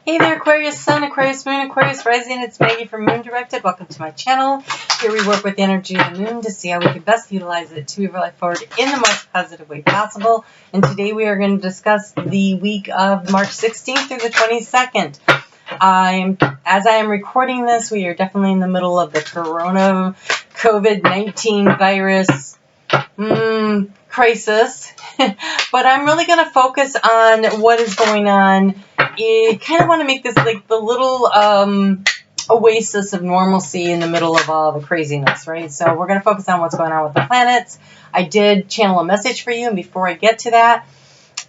Hey there, Aquarius Sun, Aquarius Moon, Aquarius Rising. It's Maggie from Moon Directed. Welcome to my channel. Here we work with the energy of the moon to see how we can best utilize it to move our life forward in the most positive way possible. And today we are going to discuss the week of March 16th through the 22nd. As I am recording this, we are definitely in the middle of the COVID-19 virus crisis. But I'm really going to focus on what is going on. I kind of want to make this like the little oasis of normalcy in the middle of all the craziness, right? So we're going to focus on what's going on with the planets. I did channel a message for you, and before I get to that,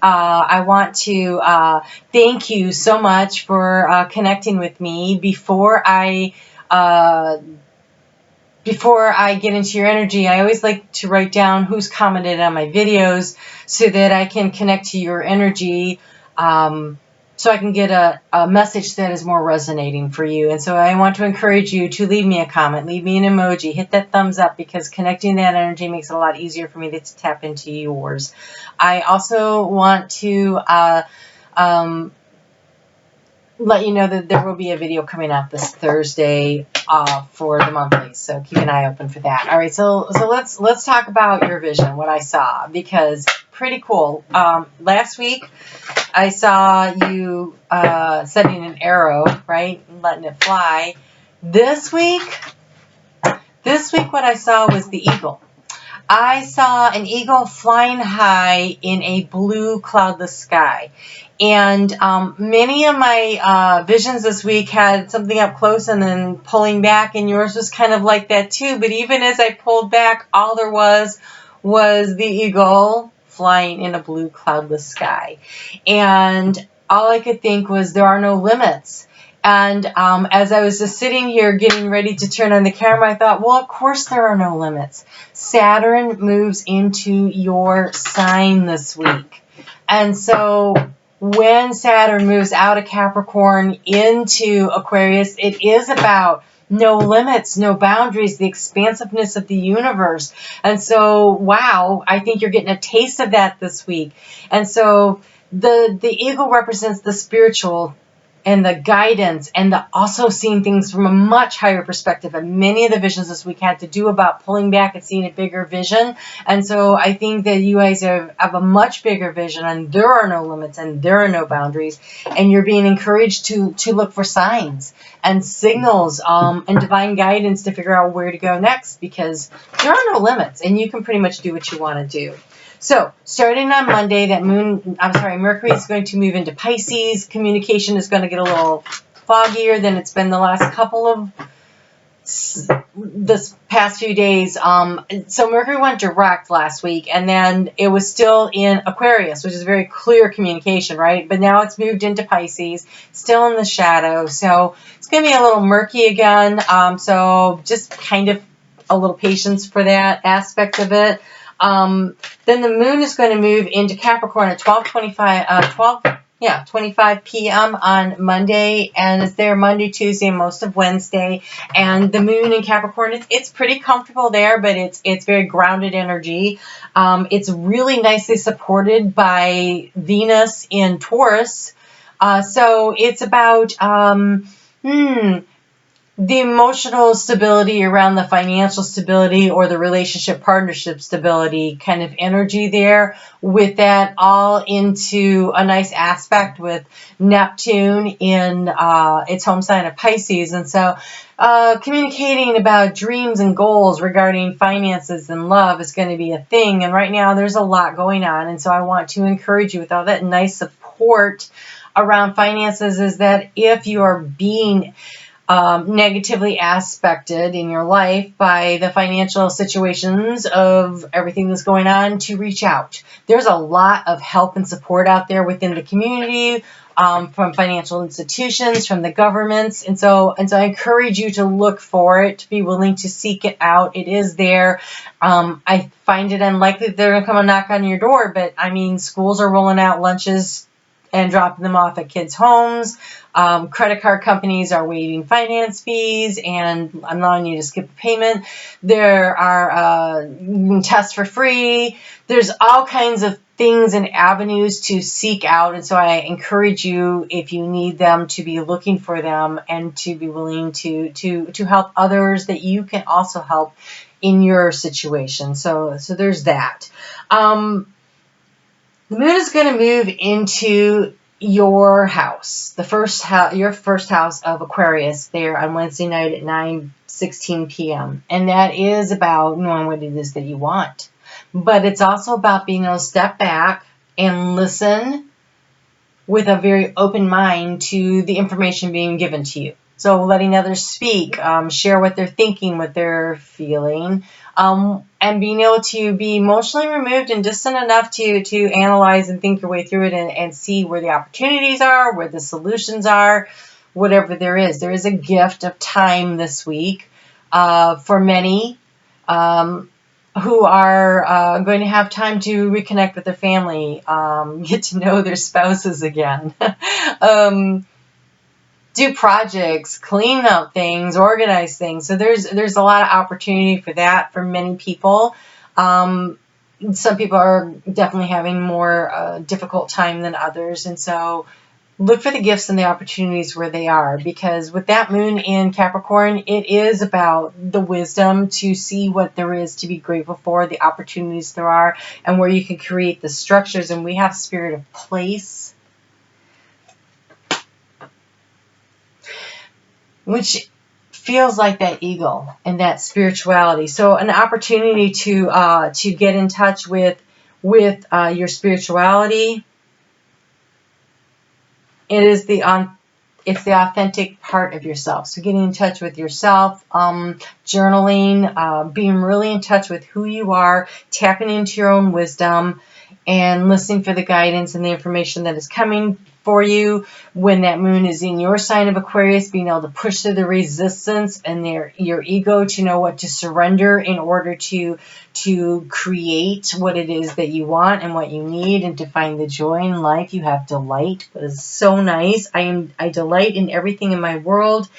I want to thank you so much for connecting with me. Before I get into your energy, I always like to write down who's commented on my videos so that I can connect to your energy, so I can get a message that is more resonating for you. And so I want to encourage you to leave me a comment, leave me an emoji, hit that thumbs up, because connecting that energy makes it a lot easier for me to tap into yours. I also want to let you know that there will be a video coming out this Thursday for the monthly, so keep an eye open for that. All right, so let's talk about your vision, what I saw, because pretty cool. Last week I saw you setting an arrow, right, and letting it fly. This week what I saw was the eagle. I saw an eagle flying high in a blue cloudless sky. And many of my visions this week had something up close and then pulling back, and yours was kind of like that too. But even as I pulled back, all there was the eagle flying in a blue cloudless sky. And all I could think was there are no limits. And as I was just sitting here getting ready to turn on the camera, I thought, well, of course there are no limits. Saturn moves into your sign this week. And so when Saturn moves out of Capricorn into Aquarius, it is about no limits, no boundaries, the expansiveness of the universe. And so, wow, I think you're getting a taste of that this week. And so the eagle represents the spiritual and the guidance, and the also seeing things from a much higher perspective. And many of the visions this week had to do about pulling back and seeing a bigger vision. And so I think that you guys have a much bigger vision, and there are no limits and there are no boundaries. And you're being encouraged to look for signs and signals and divine guidance to figure out where to go next, because there are no limits and you can pretty much do what you want to do. So, starting on Monday, Mercury is going to move into Pisces. Communication is going to get a little foggier than it's been the last couple of this past few days. So Mercury went direct last week, and then it was still in Aquarius, which is very clear communication, right? But now it's moved into Pisces, still in the shadow. So it's going to be a little murky again. So just kind of a little patience for that aspect of it. Then the moon is going to move into Capricorn at 12:25 p.m. on Monday, and it's there Monday, Tuesday, and most of Wednesday. And the moon in Capricorn, it's pretty comfortable there, but it's very grounded energy. It's really nicely supported by Venus in Taurus. So it's about the emotional stability around the financial stability or the relationship partnership stability kind of energy there, with that all into a nice aspect with Neptune in its home sign of Pisces. And so communicating about dreams and goals regarding finances and love is going to be a thing. And right now there's a lot going on. And so I want to encourage you with all that nice support around finances, is that if you are being negatively aspected in your life by the financial situations of everything that's going on, to reach out. There's a lot of help and support out there within the community, from financial institutions, from the governments. And so I encourage you to look for it, to be willing to seek it out. It is there. I find it unlikely that they're going to come and knock on your door, but I mean, schools are rolling out lunches and dropping them off at kids' homes. Credit card companies are waiving finance fees and allowing you to skip a payment. There are tests for free. There's all kinds of things and avenues to seek out. And so I encourage you, if you need them, to be looking for them and to be willing to help others that you can also help in your situation. So there's that. The moon is going to move into your house, your first house of Aquarius there on Wednesday night at 9:16 p.m. And that is about knowing what it is that you want. But it's also about being able to step back and listen with a very open mind to the information being given to you. So letting others speak, share what they're thinking, what they're feeling, and being able to be emotionally removed and distant enough to analyze and think your way through it and see where the opportunities are, where the solutions are, whatever there is. There is a gift of time this week for many who are going to have time to reconnect with their family, get to know their spouses again, do projects, clean up things, organize things. So there's a lot of opportunity for that for many people. Some people are definitely having more difficult time than others, and so look for the gifts and the opportunities where they are, because with that moon in Capricorn, it is about the wisdom to see what there is to be grateful for, the opportunities there are, and where you can create the structures. And we have spirit of place, which feels like that eagle and that spirituality. So an opportunity to get in touch with your spirituality. It's the authentic part of yourself. So getting in touch with yourself, journaling, being really in touch with who you are, tapping into your own wisdom, and listening for the guidance and the information that is coming for you when that moon is in your sign of Aquarius, being able to push through the resistance and your ego to know what to surrender in order to create what it is that you want and what you need, and to find the joy in life. You have delight, but it's so nice. I delight in everything in my world,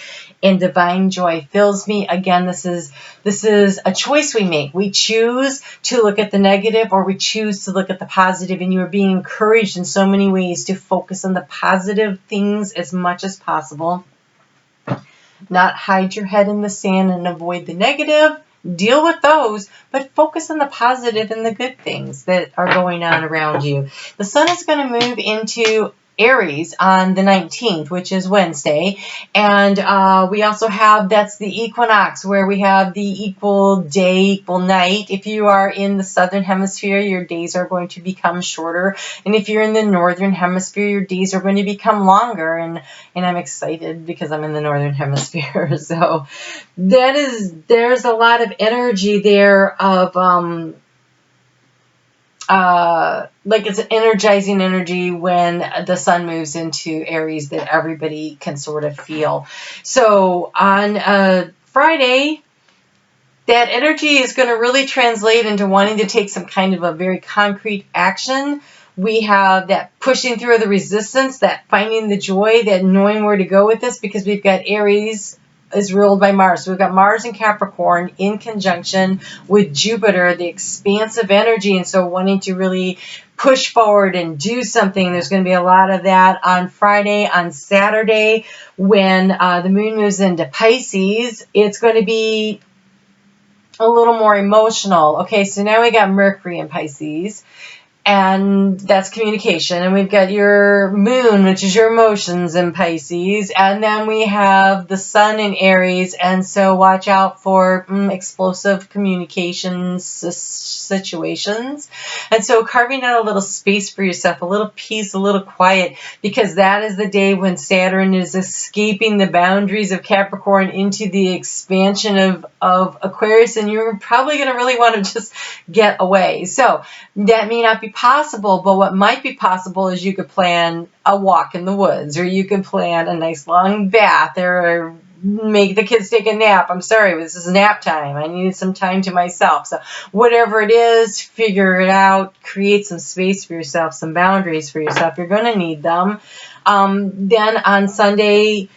and divine joy fills me. Again, this is a choice we make. We choose to look at the negative, or we choose to look at the positive, and you are being encouraged in so many ways to focus on the positive things as much as possible. Not hide your head in the sand and avoid the negative. Deal with those, but focus on the positive and the good things that are going on around you. The sun is going to move into Aries on the 19th, which is Wednesday, and we also have, that's the equinox, where we have the equal day, equal night. If you are in the southern hemisphere, your days are going to become shorter, and if you're in the northern hemisphere, your days are going to become longer, and I'm excited because I'm in the northern hemisphere. So there's a lot of energy there of like it's an energizing energy when the sun moves into Aries that everybody can sort of feel. So on Friday, that energy is going to really translate into wanting to take some kind of a very concrete action. We have that pushing through the resistance, that finding the joy, that knowing where to go with this, because we've got Aries is ruled by Mars. So we've got Mars in Capricorn in conjunction with Jupiter, the expansive energy, and so wanting to really push forward and do something. There's going to be a lot of that on Friday. On Saturday, when the moon moves into Pisces, it's going to be a little more emotional. Okay, so now we got Mercury in Pisces, and that's communication. And we've got your moon, which is your emotions, in Pisces. And then we have the sun in Aries. And so watch out for explosive communications situations. And so carving out a little space for yourself, a little peace, a little quiet, because that is the day when Saturn is escaping the boundaries of Capricorn into the expansion of Aquarius. And you're probably going to really want to just get away. So that may not be possible, but what might be possible is you could plan a walk in the woods, or you could plan a nice long bath, or make the kids take a nap. I'm sorry, this is nap time. I needed some time to myself. So whatever it is, figure it out, create some space for yourself, some boundaries for yourself. You're going to need them. Then on Sunday,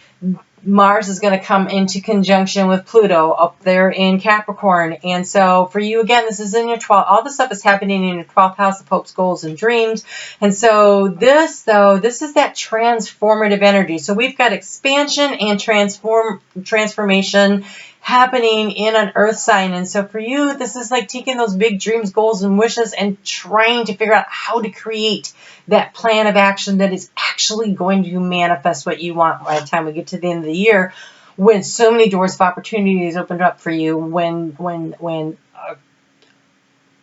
Mars is going to come into conjunction with Pluto up there in Capricorn. And so for you, again, this is in your 12th. All this stuff is happening in your 12th house of hopes, goals, and dreams. And so this, though, this is that transformative energy. So we've got expansion and transformation happening in an earth sign. And so for you, this is like taking those big dreams, goals, and wishes and trying to figure out how to create that plan of action that is actually going to manifest what you want by the time we get to the end of the year, when so many doors of opportunities opened up for you, when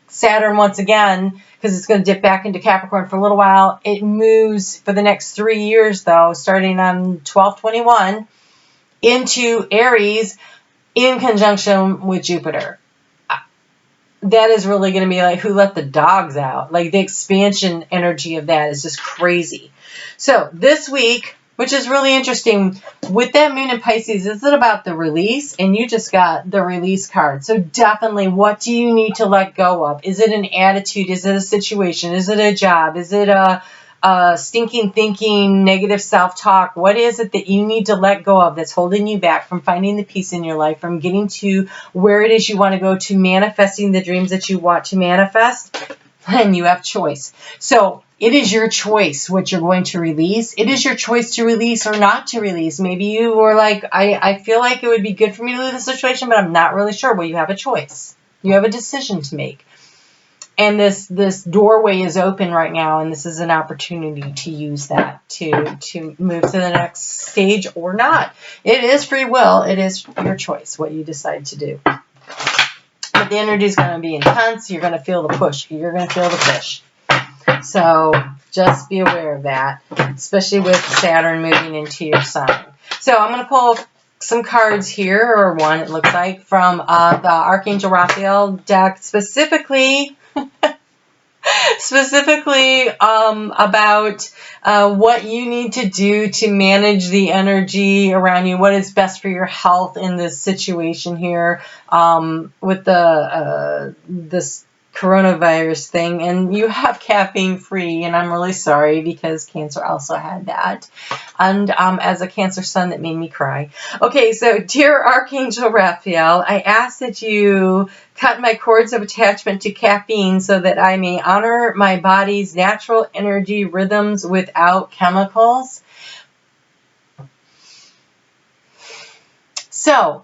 Saturn, once again, because it's going to dip back into Capricorn for a little while, it moves for the next 3 years, though, starting on 12/21, into Aries, in conjunction with Jupiter. That is really going to be like, who let the dogs out? Like, the expansion energy of that is just crazy. So this week, which is really interesting, with that moon in Pisces, is it about the release? And you just got the release card. So definitely, what do you need to let go of? Is it an attitude? Is it a situation? Is it a job? Is it a stinking thinking, negative self-talk? What is it that you need to let go of that's holding you back from finding the peace in your life, from getting to where it is you want to go, to manifesting the dreams that you want to manifest? And you have choice. So it is your choice what you're going to release. It is your choice to release or not to release. Maybe you were like, I feel like it would be good for me to leave the situation, but I'm not really sure. Well, you have a choice. You have a decision to make. And this doorway is open right now, and this is an opportunity to use that to move to the next stage or not. It is free will. It is your choice what you decide to do. But the energy is going to be intense. You're going to feel the push. You're going to feel the push. So just be aware of that, especially with Saturn moving into your sign. So I'm going to pull some cards here, or one, it looks like, from the Archangel Raphael deck, specifically about what you need to do to manage the energy around you, what is best for your health in this situation here, with this coronavirus thing. And you have caffeine free, and I'm really sorry, because Cancer also had that, and as a Cancer sun, that made me cry. Okay, so dear Archangel Raphael, I ask that you cut my cords of attachment to caffeine so that I may honor my body's natural energy rhythms without chemicals. So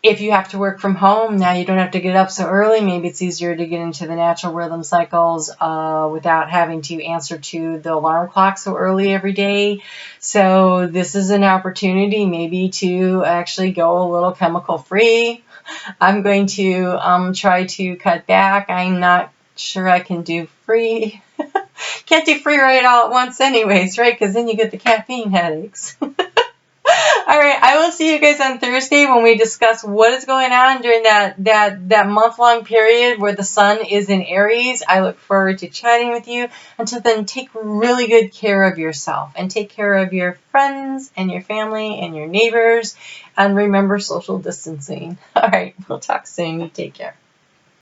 if you have to work from home, now you don't have to get up so early. Maybe it's easier to get into the natural rhythm cycles without having to answer to the alarm clock so early every day. So this is an opportunity maybe to actually go a little chemical free. I'm going to try to cut back. I'm not sure I can do free. Can't do free right all at once anyways, right? Because then you get the caffeine headaches. All right, I will see you guys on Thursday when we discuss what is going on during that month-long period where the sun is in Aries. I look forward to chatting with you. Until then, take really good care of yourself and take care of your friends and your family and your neighbors. And remember social distancing. All right, we'll talk soon. You take care.